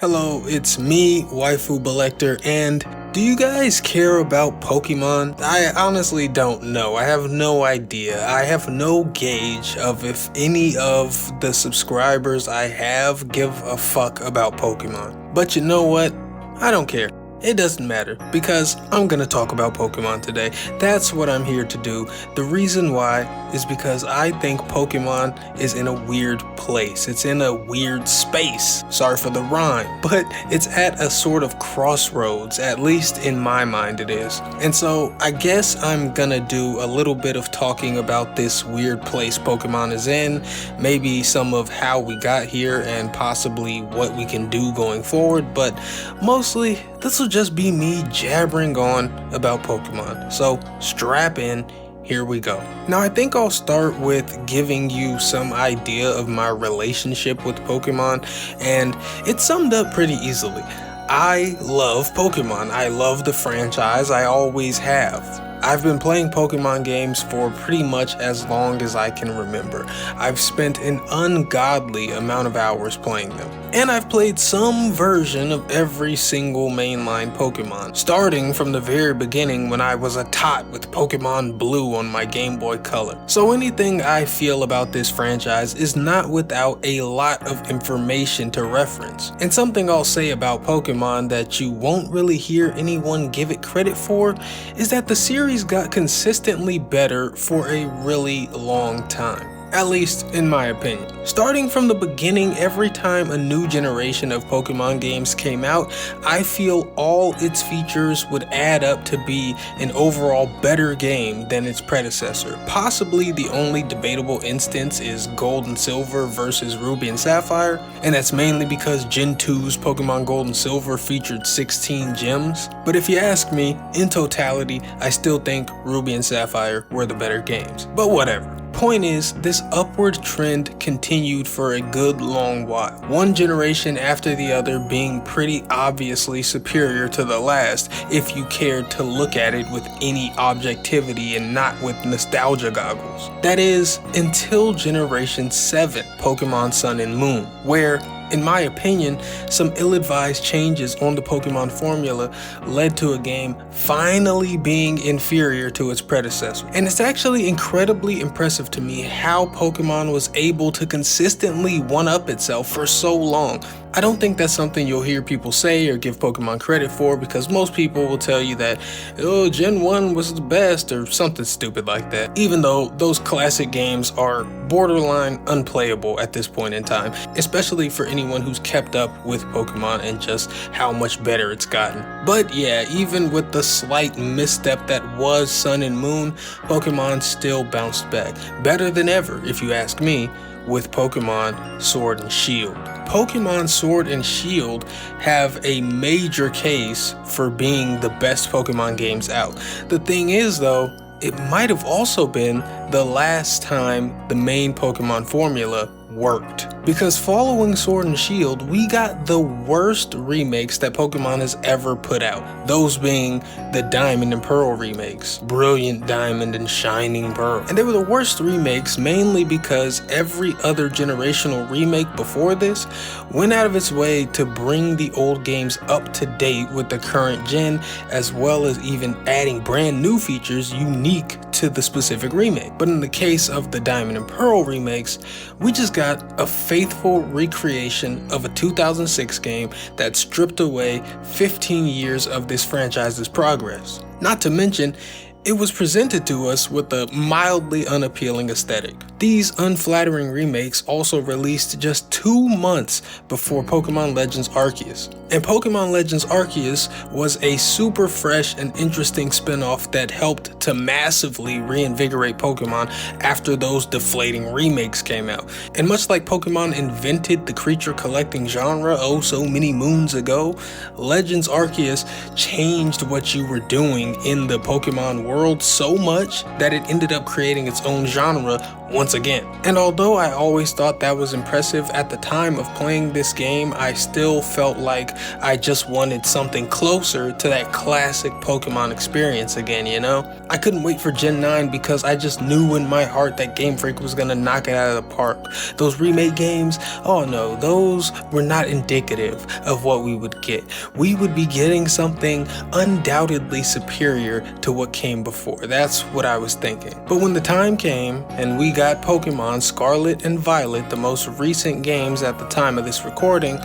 Hello, it's me, Waifu Belector, and do you guys care about Pokemon? I honestly don't know. I have no idea. I have no gauge of if any of the subscribers I have give a fuck about Pokemon. But you know what? I don't care. It doesn't matter, because I'm gonna talk about Pokemon today. That's what I'm here to do. The reason why is because I think Pokemon is in a weird place. It's in a weird space. Sorry for the rhyme, but it's at a sort of crossroads, at least in my mind it is. And so I guess I'm gonna do a little bit of talking about this weird place Pokemon is in, maybe some of how we got here and possibly what we can do going forward, but mostly this will just be me jabbering on about Pokemon. So strap in, here we go. Now I think I'll start with giving you some idea of my relationship with Pokemon, and it's summed up pretty easily. I love Pokemon. I love the franchise. I always have. I've been playing Pokemon games for pretty much as long as I can remember. I've spent an ungodly amount of hours playing them. And I've played some version of every single mainline Pokemon, starting from the very beginning when I was a tot with Pokemon Blue on my Game Boy Color. So anything I feel about this franchise is not without a lot of information to reference. And something I'll say about Pokemon that you won't really hear anyone give it credit for is that the series got consistently better for a really long time. At least in my opinion. Starting from the beginning, every time a new generation of Pokemon games came out, I feel all its features would add up to be an overall better game than its predecessor. Possibly the only debatable instance is Gold and Silver versus Ruby and Sapphire, and that's mainly because Gen 2's Pokemon Gold and Silver featured 16 gems. But if you ask me, in totality, I still think Ruby and Sapphire were the better games. But whatever. Point is, this upward trend continued for a good long while, one generation after the other being pretty obviously superior to the last if you cared to look at it with any objectivity and not with nostalgia goggles. That is, until Generation 7, Pokemon Sun and Moon, where, in my opinion, some ill-advised changes on the Pokemon formula led to a game finally being inferior to its predecessor. And it's actually incredibly impressive to me how Pokemon was able to consistently one-up itself for so long. I don't think that's something you'll hear people say or give Pokemon credit for, because most people will tell you that, oh, Gen 1 was the best or something stupid like that, even though those classic games are borderline unplayable at this point in time, especially for anyone who's kept up with Pokemon and just how much better it's gotten. But yeah, even with the slight misstep that was Sun and Moon, Pokemon still bounced back, better than ever if you ask me, with Pokemon Sword and Shield. Pokemon Sword and Shield have a major case for being the best Pokemon games out. The thing is though, it might have also been the last time the main Pokemon formula worked. Because following Sword and Shield, we got the worst remakes that Pokemon has ever put out. Those being the Diamond and Pearl remakes, Brilliant Diamond and Shining Pearl. And they were the worst remakes mainly because every other generational remake before this went out of its way to bring the old games up to date with the current gen, as well as even adding brand new features unique to the specific remake. But in the case of the Diamond and Pearl remakes, we just got a faithful recreation of a 2006 game that stripped away 15 years of this franchise's progress. Not to mention, it was presented to us with a mildly unappealing aesthetic. These unflattering remakes also released just 2 months before Pokemon Legends Arceus. And Pokemon Legends Arceus was a super fresh and interesting spin-off that helped to massively reinvigorate Pokemon after those deflating remakes came out. And much like Pokemon invented the creature collecting genre oh so many moons ago, Legends Arceus changed what you were doing in the Pokemon world world so much that it ended up creating its own genre once again. And although I always thought that was impressive, at the time of playing this game, I still felt like I just wanted something closer to that classic Pokemon experience again, you know? I couldn't wait for Gen 9 because I just knew in my heart that Game Freak was gonna knock it out of the park. Those remake games, oh no, those were not indicative of what we would get. We would be getting something undoubtedly superior to what came before. That's what I was thinking. But when the time came and we got Pokemon Scarlet and Violet, the most recent games at the time of this recording,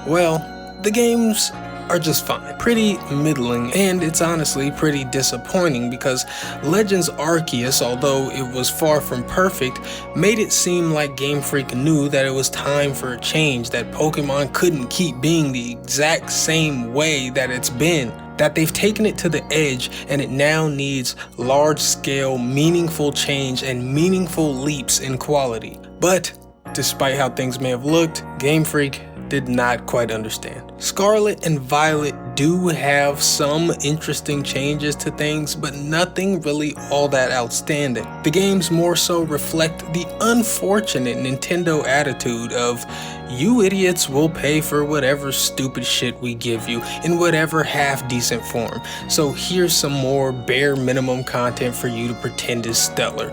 well, the games are just fine. Pretty middling, and it's honestly pretty disappointing because Legends Arceus, although it was far from perfect, made it seem like Game Freak knew that it was time for a change, that Pokemon couldn't keep being the exact same way that it's been, that they've taken it to the edge and it now needs large-scale, meaningful change and meaningful leaps in quality. But despite how things may have looked, Game Freak did not quite understand. Scarlet and Violet do have some interesting changes to things, but nothing really all that outstanding. The games more so reflect the unfortunate Nintendo attitude of, you idiots will pay for whatever stupid shit we give you in whatever half-decent form, so here's some more bare minimum content for you to pretend is stellar.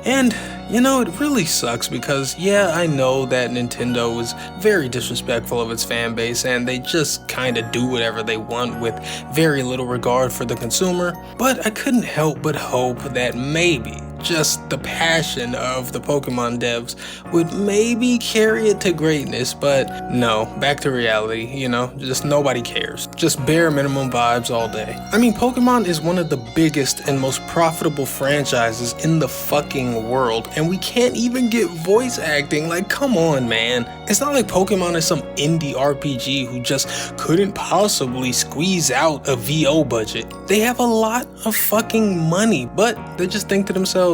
And, you know, it really sucks because, yeah, I know that Nintendo is very disrespectful of its fan base and they just kinda do whatever they want with very little regard for the consumer, but I couldn't help but hope that maybe, just the passion of the Pokemon devs would maybe carry it to greatness, but no, back to reality, you know, just nobody cares. Just bare minimum vibes all day. I mean, Pokemon is one of the biggest and most profitable franchises in the fucking world, and we can't even get voice acting. Like, come on, man. It's not like Pokemon is some indie RPG who just couldn't possibly squeeze out a VO budget. They have a lot of fucking money, but they just think to themselves,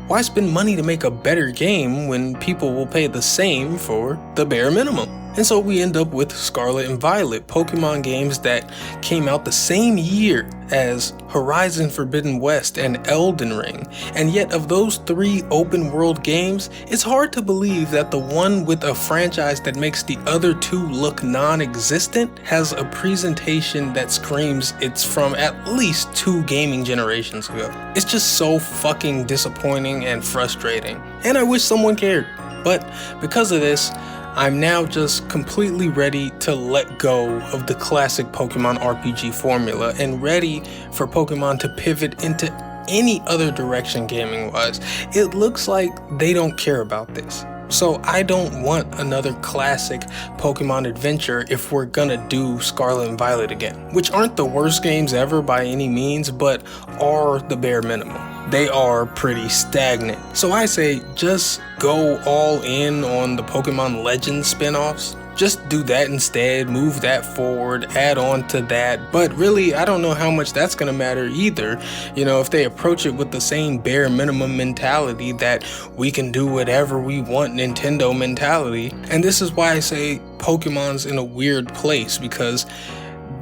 why spend money to make a better game when people will pay the same for the bare minimum? And so we end up with Scarlet and Violet, Pokemon games that came out the same year as Horizon Forbidden West and Elden Ring. And yet of those three open world games, it's hard to believe that the one with a franchise that makes the other two look non-existent has a presentation that screams it's from at least 2 gaming generations ago. It's just so fucking disappointing and frustrating. And I wish someone cared. But because of this, I'm now just completely ready to let go of the classic Pokemon RPG formula and ready for Pokemon to pivot into any other direction gaming-wise. It looks like they don't care about this. So I don't want another classic Pokemon adventure if we're gonna do Scarlet and Violet again, which aren't the worst games ever by any means, but are the bare minimum. They are pretty stagnant. So I say just go all in on the Pokemon Legends spin-offs. Just do that instead, move that forward, add on to that. But really, I don't know how much that's gonna matter either. You know, if they approach it with the same bare minimum mentality that we can do whatever we want Nintendo mentality. And this is why I say Pokemon's in a weird place, because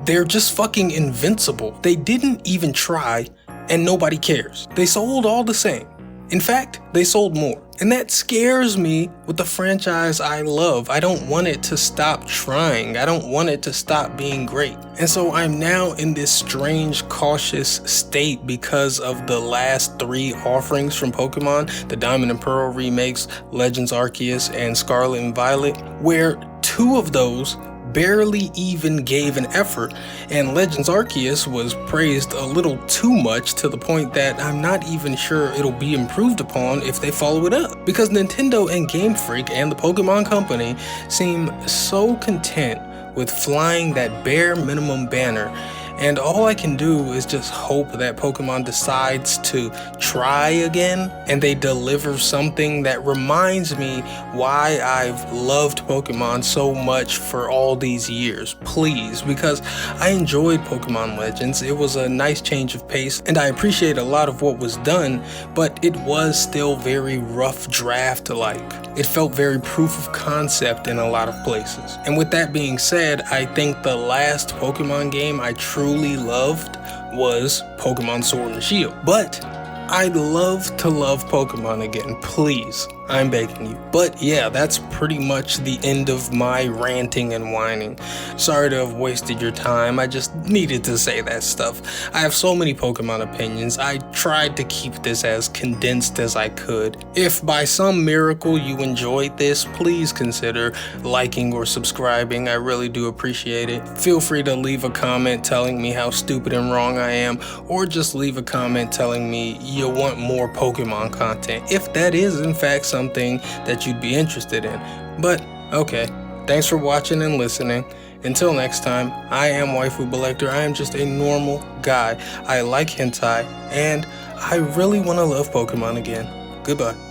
they're just fucking invincible. They didn't even try, and nobody cares. They sold all the same. In fact, they sold more. And that scares me with the franchise I love. I don't want it to stop trying. I don't want it to stop being great. And so I'm now in this strange, cautious state because of the last 3 offerings from Pokemon, the Diamond and Pearl remakes, Legends Arceus, and Scarlet and Violet, where 2 of those barely even gave an effort, and Legends Arceus was praised a little too much to the point that I'm not even sure it'll be improved upon if they follow it up, because Nintendo and Game Freak and the Pokemon Company seem so content with flying that bare minimum banner. And all I can do is just hope that Pokemon decides to try again and they deliver something that reminds me why I've loved Pokemon so much for all these years. Please, because I enjoyed Pokemon Legends. It was a nice change of pace and I appreciate a lot of what was done, but it was still very rough draft-like. It felt very proof of concept in a lot of places. And with that being said, I think the last Pokemon game I truly truly loved was Pokemon Sword and Shield. But I'd love to love Pokemon again, please. I'm begging you. But yeah, that's pretty much the end of my ranting and whining. Sorry to have wasted your time. I just needed to say that stuff. I have so many Pokemon opinions. I tried to keep this as condensed as I could. If by some miracle you enjoyed this, please consider liking or subscribing. I really do appreciate it. Feel free to leave a comment telling me how stupid and wrong I am, or just leave a comment telling me you want more Pokemon content, if that is in fact something that you'd be interested in. But okay, thanks for watching and listening. Until next time, I am Waifu Belector. I am just a normal guy. I like hentai, and I really want to love Pokemon again. Goodbye.